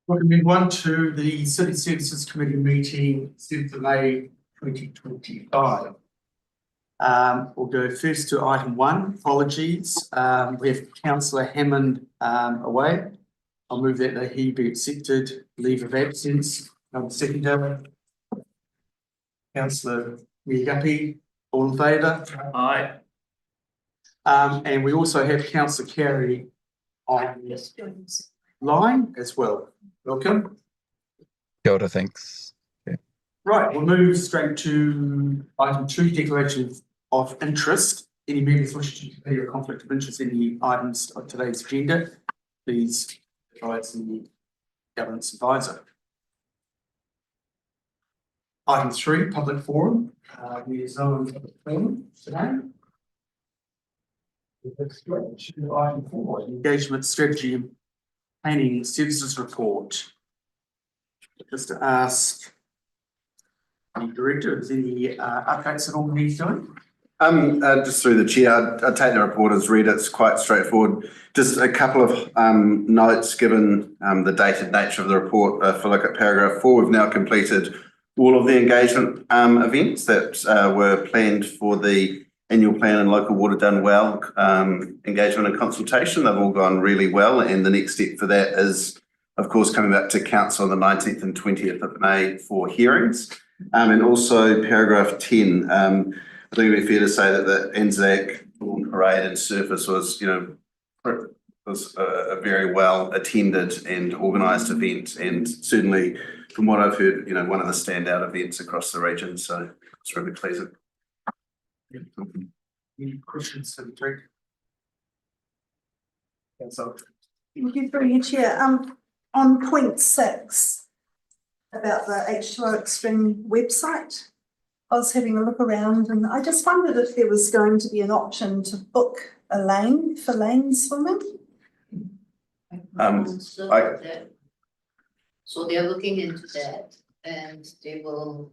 Welcome everyone to the City Services Committee meeting 7th of May 2025. We'll go first to item 1, apologies. We have Councillor Hammond away. I'll move that he be accepted leave of absence. Seconder, Councillor Miyapi, all in favour? Aye. And we also have Councillor Carey on this line as well. Welcome. Kia ora, thanks. Yeah. Right, we'll move straight to item 2, declaration of interest. Any members wishing to declare a conflict of interest in the items of today's agenda, please advise the governance advisor. Item 3, public forum. There's no one public forum today. Let's go to item 4, engagement strategy and planning services report. Just to ask the director, is there any updates at all he's doing? Just through the chair, I'd take the report as read. It's quite straightforward. Just a couple of notes given the dated nature of the report. If I look at paragraph 4, we've now completed all of the engagement events that were planned for the annual plan and local water done well, engagement and consultation. They've all gone really well, and the next step for that is, of course, coming back to council on the 19th and 20th of May for hearings. And also paragraph 10, I think it'd be fair to say that the Anzac Parade and Surface was, a very well attended and organised event, and certainly from what I've heard, one of the standout events across the region. So it's really pleasant. Any questions for the director? Thank you through your chair. On point 6 about the H2O Extreme website, I was having a look around and I just wondered if there was going to be an option to book a lane for lane swimming. So they're looking into that, and it will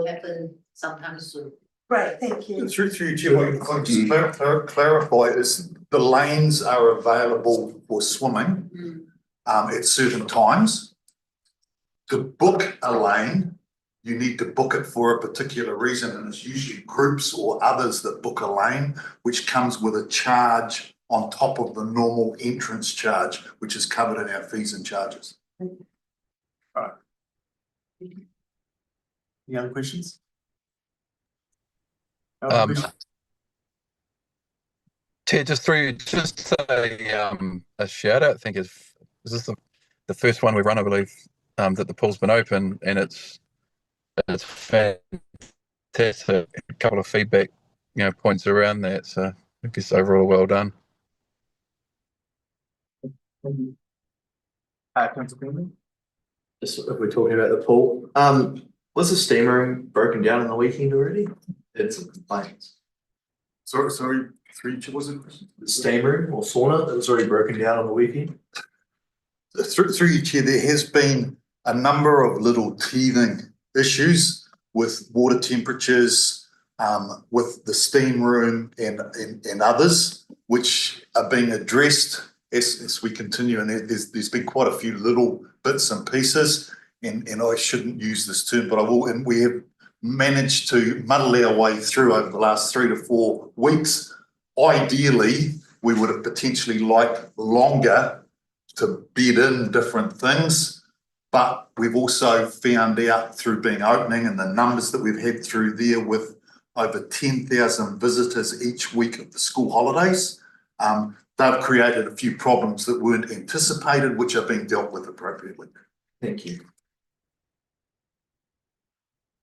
happen sometime soon. Great, thank you. Through your chair, what I just clarify is the lanes are available for swimming at certain times. To book a lane, you need to book it for a particular reason, and it's usually groups or others that book a lane, which comes with a charge on top of the normal entrance charge, which is covered in our fees and charges. Right. Any other questions? Ted, just a shout out. I think is this the first one we've run, I believe, that the pool's been open, and it's fantastic. A couple of feedback, points around that. So I guess overall, well done. Just if we're talking about the pool, was the steam room broken down on the weekend already? Had some complaints. Sorry, was it? The steam room or sauna that was already broken down on the weekend? Through your chair, there has been a number of little teething issues with water temperatures, with the steam room and others, which are being addressed as we continue. And there's been quite a few little bits and pieces, and I shouldn't use this term, but I will. And we have managed to muddle our way through over the last 3 to 4 weeks. Ideally, we would have potentially liked longer to bed in different things, but we've also found out through being opening and the numbers that we've had through there with over 10,000 visitors each week of the school holidays, they've created a few problems that weren't anticipated, which are being dealt with appropriately. Thank you.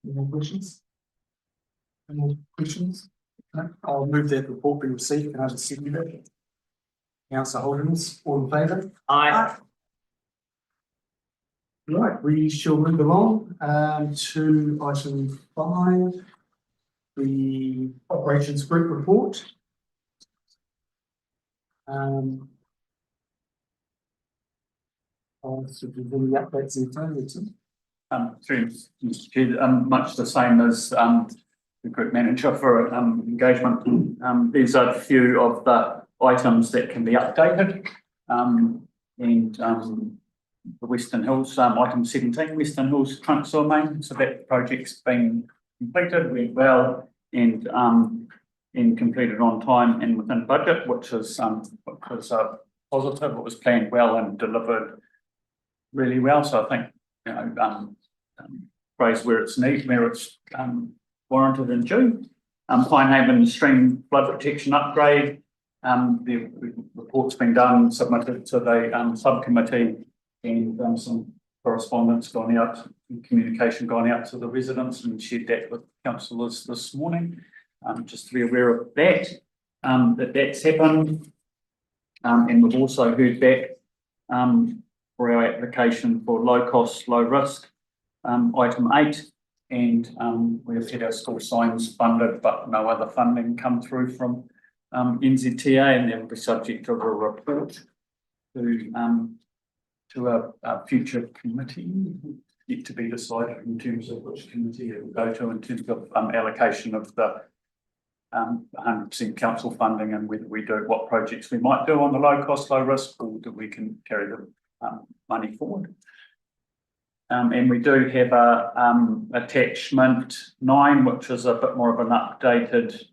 Any more questions? Any more questions? No? I'll move that report be received. Can I have a seconder? Councillor Holdings, all in favour? Aye. Right, we shall move along to item 5, the operations group report. So do any updates in time? Through Mr. Chair, much the same as the group manager for engagement. These are a few of the items that can be updated. and the Western Hills, item 17, Western Hills trunk sewer main. So that project's been completed, went well, and completed on time and within budget, which is positive. It was planned well and delivered really well. So I think, you know, praise where it's needed, where it's warranted and due. Pinehaven stream flood protection upgrade. The report's been done, submitted to the subcommittee, and some correspondence gone out, communication gone out to the residents, and shared that with councillors this morning. Just to be aware of that, that's happened. And we've also heard back for our application for low cost, low risk, item 8. And we've had our school signs funded, but no other funding come through from NZTA, and that will be subject to a report to a future committee, yet to be decided in terms of which committee it will go to in terms of allocation of the 100% council funding, and whether we do what projects we might do on the low cost, low risk, or that we can carry the money forward. And we do have a attachment 9, which is a bit more of an updated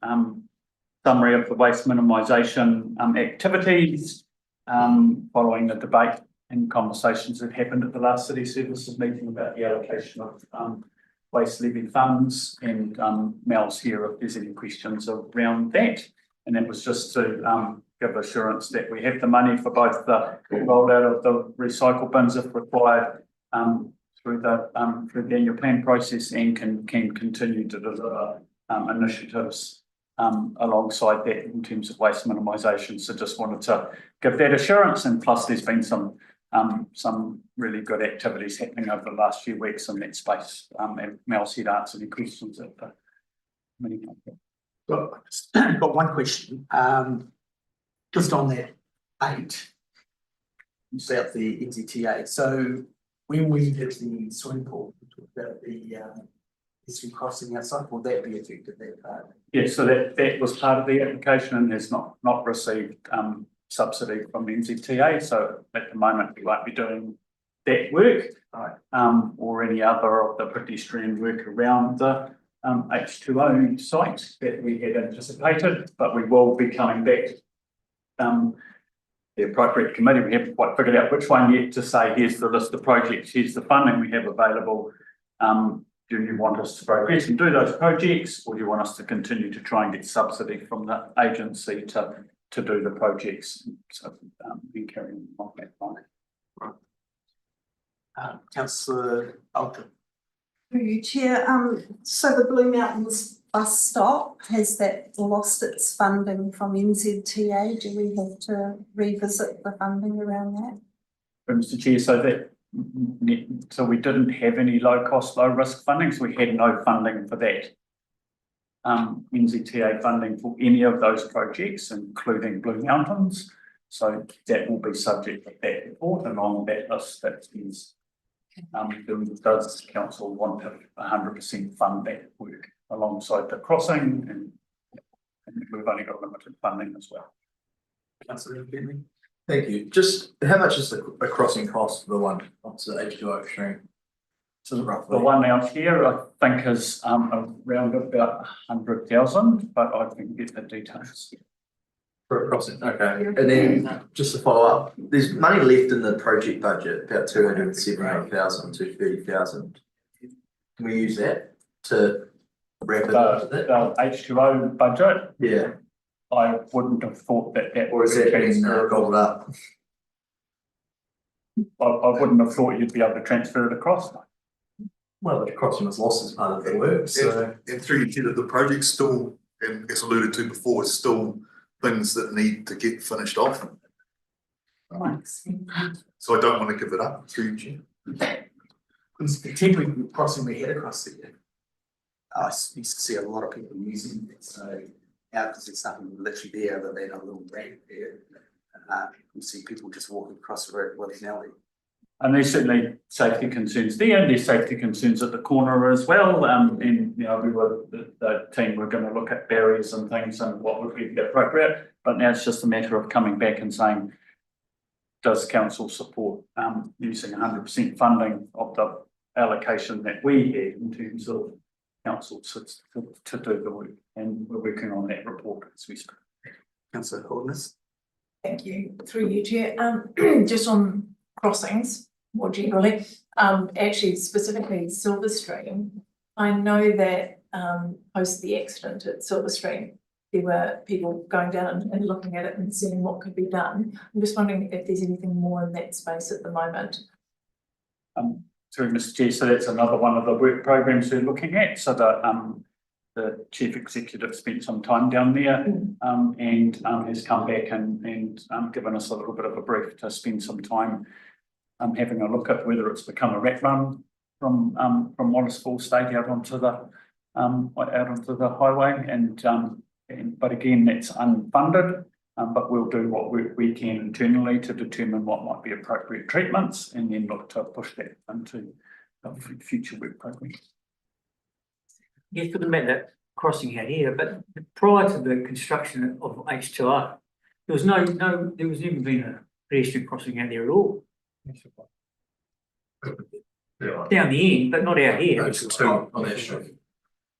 summary of the waste minimisation activities following the debate and conversations that happened at the last City Services meeting about the allocation of waste levy funds, and Mel's here if there's any questions around that. And that was just to give assurance that we have the money for both the rollout of the recycle bins if required through the annual plan process, and can continue to deliver initiatives alongside that in terms of waste minimisation. So just wanted to give that assurance, and plus there's been some really good activities happening over the last few weeks in that space. And Mel's here to answer any questions at the meeting. Got one question. Just on that 8, you say up the NZTA. So when we did the swimming pool, we talked about the history crossing outside, will that be affected that part? Yes, so that was part of the application and has not received subsidy from NZTA. So at the moment we won't be doing that work, or any other of the pedestrian work around the H2O site that we had anticipated, but we will be coming back. The appropriate committee, we haven't quite figured out which one yet, to say here's the list of projects, here's the funding we have available. Do you want us to progress and do those projects, or do you want us to continue to try and get subsidy from the agency to do the projects? So be carrying on that line. Councillor Alton. Through you, Chair. So the Blue Mountains bus stop, has that lost its funding from NZTA? Do we have to revisit the funding around that? Mr. Chair, so we didn't have any low cost, low risk funding, so we had no funding for that. NZTA funding for any of those projects, including Blue Mountains. So that will be subject to that report, and on that list that is, does council want to 100% fund that work alongside the crossing, and we've only got limited funding as well. Councillor Bentley. Thank you. Just how much is a crossing cost for the one onto the H2O stream? So roughly. The one out here, I think, is around about 100,000, but I can get the details. For a crossing, okay. And then just to follow up, there's money left in the project budget, about 270,000 to 30,000. Can we use that to wrap it up? The H2O budget? Yeah. I wouldn't have thought that Or is that being gobbled up? I wouldn't have thought you'd be able to transfer it across. Well, the crossing was lost as part of the work, so. And through you, Chair, the project's still, and as alluded to before, it's still things that need to get finished off. So I don't want to give it up through you, Chair. Because the temporary crossing we had across there, I used to see a lot of people using it. So now, because there's nothing literally there other than a little ramp there, you see people just walking across the road willy-nilly. And there's certainly safety concerns there, and there's safety concerns at the corner as well. And you know, the team were going to look at barriers and things and what would be appropriate. But now it's just a matter of coming back and saying, does council support using 100% funding of the allocation that we had in terms of council to do the work? And we're working on that report as we speak. Councillor Holderness. Thank you, through you, Chair. Just on crossings more generally, actually specifically Silverstream, I know that post the accident at Silverstream, there were people going down and looking at it and seeing what could be done. I'm just wondering if there's anything more in that space at the moment. Through Mr. Chair, so that's another one of the work programs we're looking at. So the chief executive spent some time down there and has come back and given us a little bit of a brief to spend some time having a look at whether it's become a rat run from Wallace Falls State out onto the highway, but again, that's unfunded. But we'll do what we can internally to determine what might be appropriate treatments and then look to push that into future work programs. Yes, talking about that crossing out here, but prior to the construction of H2O, there was never been a pedestrian crossing out there at all. Down the end, but not out here. On that street.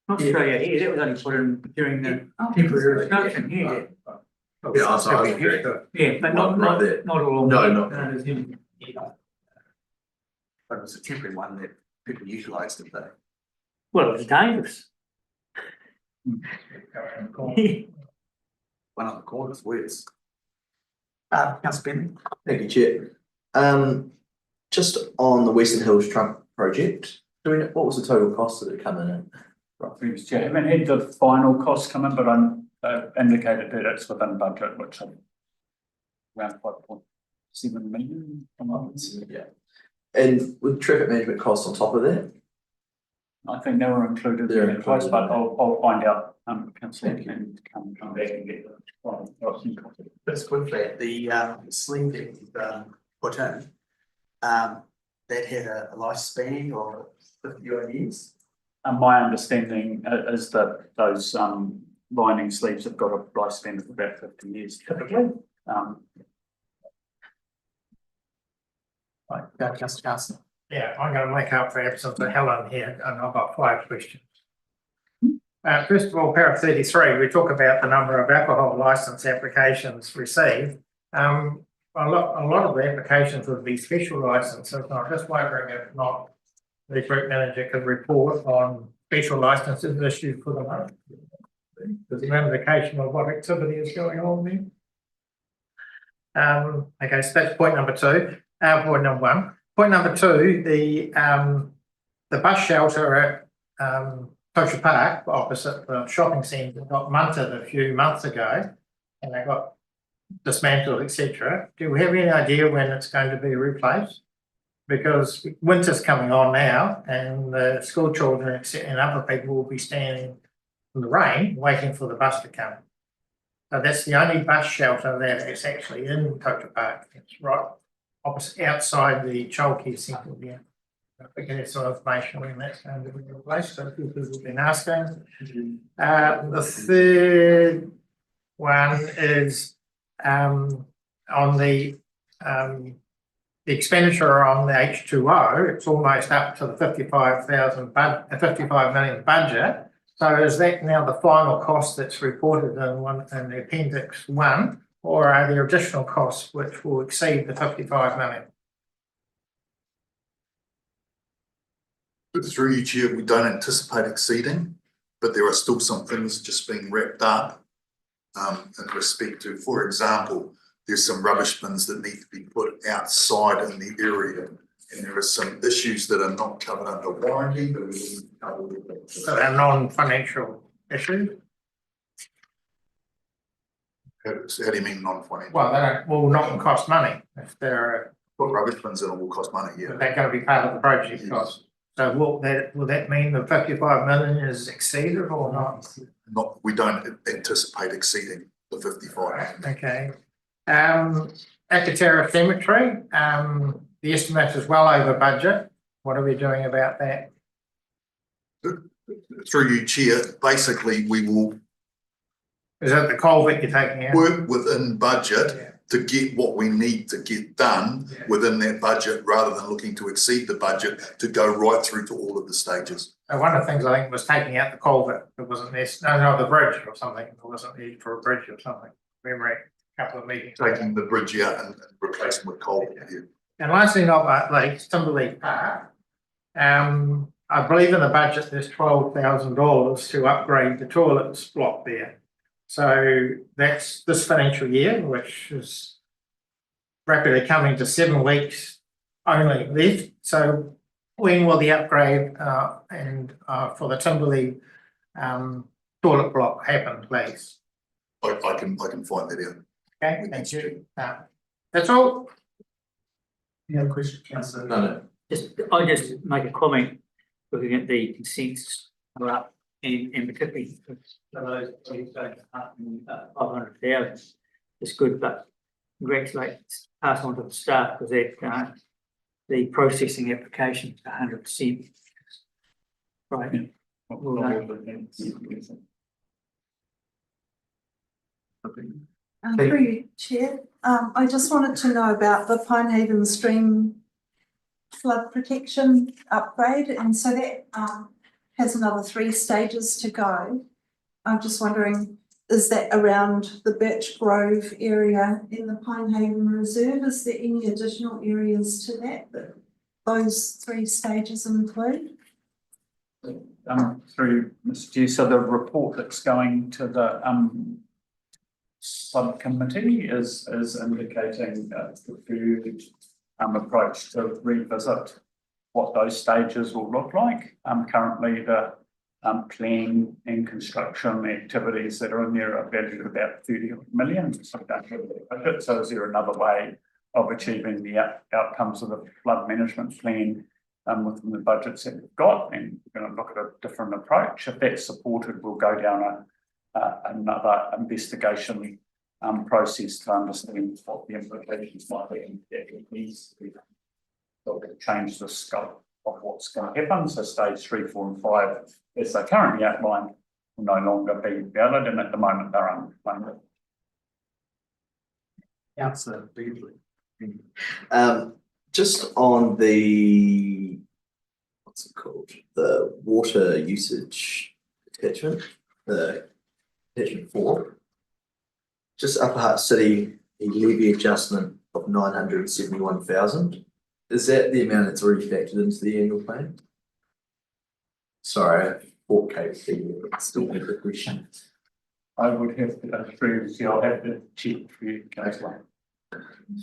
Not straight out here, that was only put in during the temporary construction here. Yeah, sorry. Yeah, but not there. not along. No, not. But it was a temporary one that people utilised, did they? Well, it was dangerous. One of the corners, worse. Councillor Bentley. Thank you, Chair. Just on the Western Hills Trunk project, what was the total cost that it come in at? Right, Mr. Chair, I haven't had the final cost come in, but I'm indicated that it's within budget, which is around 5.7 million. Yeah. And with traffic management costs on top of that? I think they were included They're in the price, included. but I'll find out, councillor, and come back and get the final costing. Just quickly, the sling that you've put in, that had a lifespan of 50 odd years. And my understanding is that those lining sleeves have got a lifespan of about 50 years typically. Right, go Councillor Carson. Yeah, I'm going to make up for absence of Helen here, and I've got 5 questions. First of all, paragraph 33, we talk about the number of alcohol licence applications received. A lot of the applications would be special licences. I'm just wondering if not the group manager could report on special licences issued for the month. There's an indication of what activity is going on there. Okay, so that's point number 2. Point number 1. Point number 2, the bus shelter at Poacher Park opposite the shopping centre got munted a few months ago and they got dismantled, etc. Do we have any idea when it's going to be replaced? Because winter's coming on now and the school children and other people will be standing in the rain waiting for the bus to come. So that's the only bus shelter that is actually in Poacher Park. It's right opposite outside the childcare centre there. I think there's some information when that's going to be replaced, so people have been asking. The third one is on the expenditure on the H2O. It's almost up to the 55 million budget. So is that now the final cost that's reported in the appendix 1, or are there additional costs which will exceed the 55 million? Through you, Chair, we don't anticipate exceeding, but there are still some things just being wrapped up in respect to, for example, there's some rubbish bins that need to be put outside in the area, and there are some issues that are not covered under warranty, but we didn't cover with that. So they're non-financial issues? How do you mean non-financial? Well, they will not cost money if they're Put rubbish bins in, it will cost money, yeah. going to be part of the project cost. So will that mean the 55 million is exceeded or not? We don't anticipate exceeding the 55. Okay. Akatara Cemetery, the estimate is well over budget. What are we doing about that? Through you, Chair, basically we will Is that the culvert you're taking out? work within budget to get what we need to get done within that budget, rather than looking to exceed the budget to go right through to all of the stages. One of the things I think was taking out the culvert, it wasn't this, no, the bridge or something, it wasn't needed for a bridge or something, remember a couple of meetings. Taking the bridge out and replacing with coal. And lastly, not least, Timberlake Park. I believe in the budget, there's $12,000 to upgrade the toilets block there. So that's this financial year, which is rapidly coming to 7 weeks only left. So when will the upgrade for the Timberley toilet block happen, please? I can find that out. Okay, thank you. That's all. Any other question, councillor? No. I just make a comment, looking at the consents are up, and particularly for those 500,000. It's good, but congratulate, pass on to the staff, because the processing application is 100%. Right. Well done. Through you, Chair, I just wanted to know about the Pinehaven Stream flood protection upgrade, and so that has another 3 stages to go. I'm just wondering, is that around the Birch Grove area in the Pinehaven Reserve? Is there any additional areas to that those 3 stages include? Through Mr. Chair, so the report that's going to the subcommittee is indicating the preferred approach to revisit what those stages will look like. Currently the plan and construction activities that are in there are valued at about 30 million. So don't have the budget. So is there another way of achieving the outcomes of the flood management plan within the budgets that we've got? And we're going to look at a different approach. If that's supported, we'll go down another investigation process to understand what the implications might be, and that needs to be change the scope of what's going to happen. So stage 3, 4 and 5, as they're currently outlined, will no longer be valid, and at the moment they're unfunded. Councillor Beardsley. Just on the, what's it called? The water usage attachment, the attachment 4. Just Upper Hutt City, a levy adjustment of 971,000. Is that the amount that's already factored into the annual plan? Sorry, I thought KP, but still a good question. I would have to go through, so I'll have to check for you, Councillor.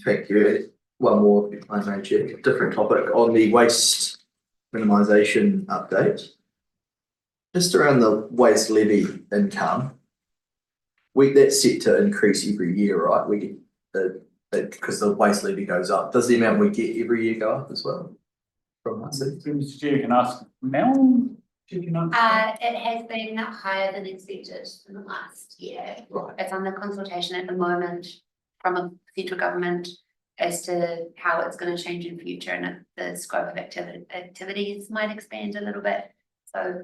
Thank you. One more, if I may, Chair, different topic on the waste minimisation update. Just around the waste levy income, that's set to increase every year, right? We get because the waste levy goes up. Does the amount we get every year go up as well? From that city? Mr. Chair, you can ask Mel. It has been higher than expected in the last year. Right. It's under consultation at the moment from a central government as to how it's going to change in future, and the scope of activities might expand a little bit. So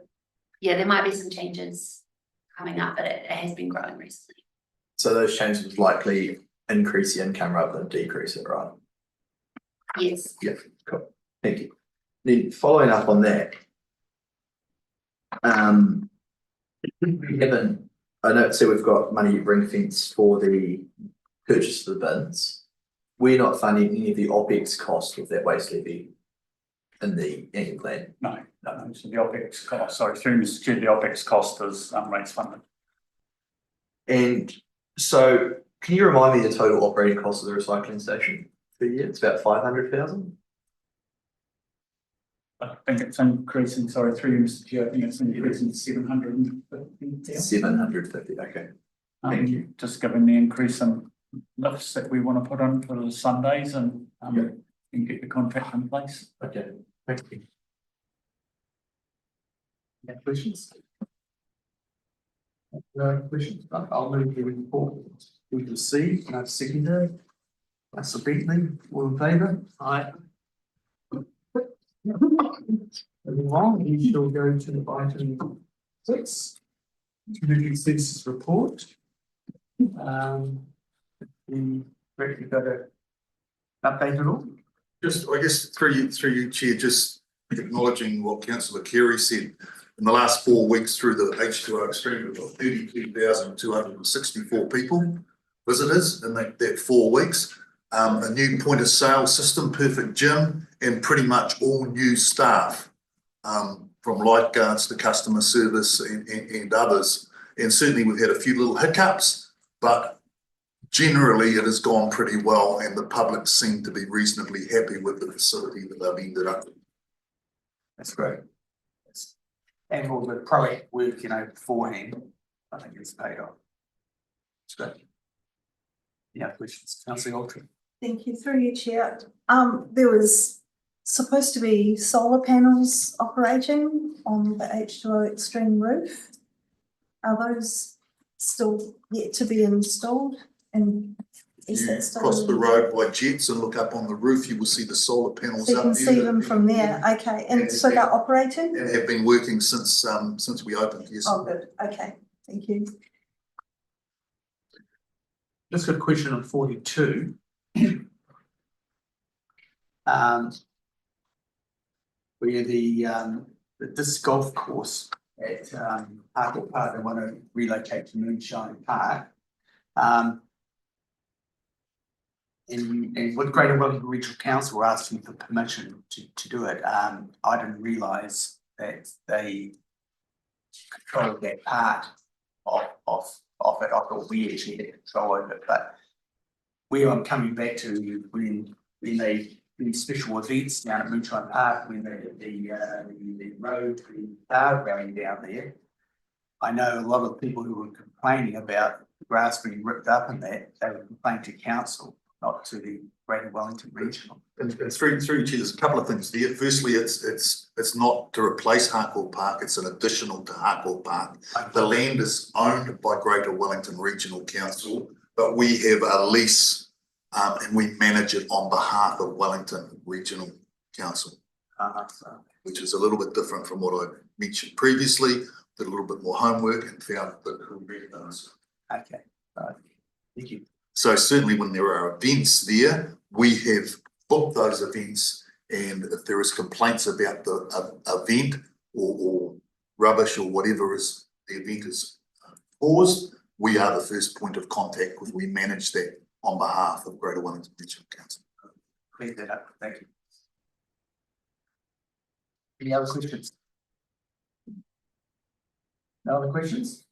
yeah, there might be some changes coming up, but it has been growing recently. So those changes would likely increase the income rather than decrease it, right? Yes. Yeah, cool. Thank you. Then following up on that, given I know, so we've got money ring fence for the purchase of the bins. We're not funding any of the OPEX cost of that waste levy in the annual plan. No. So the OPEX cost, sorry, through Mr. Chair, the OPEX cost is rates funded. And so, can you remind me the total operating cost of the recycling station per year? It's about 500,000. I think it's increasing, sorry, through Mr. Chair, I think it's increasing 750. 750, okay. Thank you. Just given the increase in lifts that we want to put on for the Sundays and get the contract in place. Okay, thank you. Any questions? No questions. I'll move the report we received. Secondary. Councillor Beatley, all in favour? Aye. Moving on, we shall go to item 6. Community Citizens Report. The Rick, you got a update at all? Just, I guess, through you, Chair, just acknowledging what councillor Carey said. In the last 4 weeks through the H2O Extreme, we've got 32,264 people, visitors in that 4 weeks. A new point of sale system, perfect gym, and pretty much all new staff, from lifeguards to customer service and others. And certainly we've had a few little hiccups, but generally it has gone pretty well, and the public seem to be reasonably happy with the facility that they've ended up with. That's great. And all the proactive work, beforehand, I think it's paid off. It's great. Yeah, questions, Councillor Altree. Thank you, through you, Chair. There was supposed to be solar panels operating on the H2O Extreme roof. Are those still yet to be installed? And is You that still? cross the road by Jets and look up on the roof, you will see the solar panels So you up can there. see them from there, okay, and so they're operating? And have been working since we opened, yes. Oh, good, okay, thank you. Just got a question on 42. Where the disc golf course at Harcourt Park, they want to relocate to Moonshine Park. And with Greater Wellington Regional Council, we're asking for permission to do it. I didn't realise that they control that part of it. I thought we actually had control over it, but where I'm coming back to when they do special events down at Moonshine Park, when the road, the car going down there. I know a lot of the people who were complaining about the grass being ripped up and that, they were complaining to council, not to the Greater Wellington Regional. And through you, Chair, there's a couple of things there. Firstly, it's not to replace Harcourt Park, it's an additional to Harcourt Park. The land is owned by Greater Wellington Regional Council, but we have a lease and we manage it on behalf of Wellington Regional Council, which is a little bit different from what I mentioned previously. Did a little bit more homework and found that it could be done. Okay, right. Thank you. So certainly when there are events there, we have booked those events, and if there is complaints about the event or rubbish or whatever is the event is caused, we are the first point of contact because we manage that on behalf of Greater Wellington Regional Council. Clear that up, thank you. Any other questions? No other questions?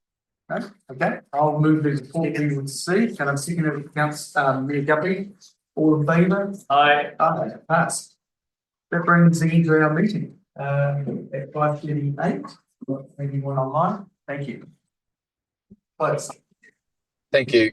No? Okay, I'll move the report we would see. Can I see Mayor Guppy? All in favour? Aye. Aye, passed. That brings the end to our meeting at 5:38. Anyone online? Thank you. Close. Thank you.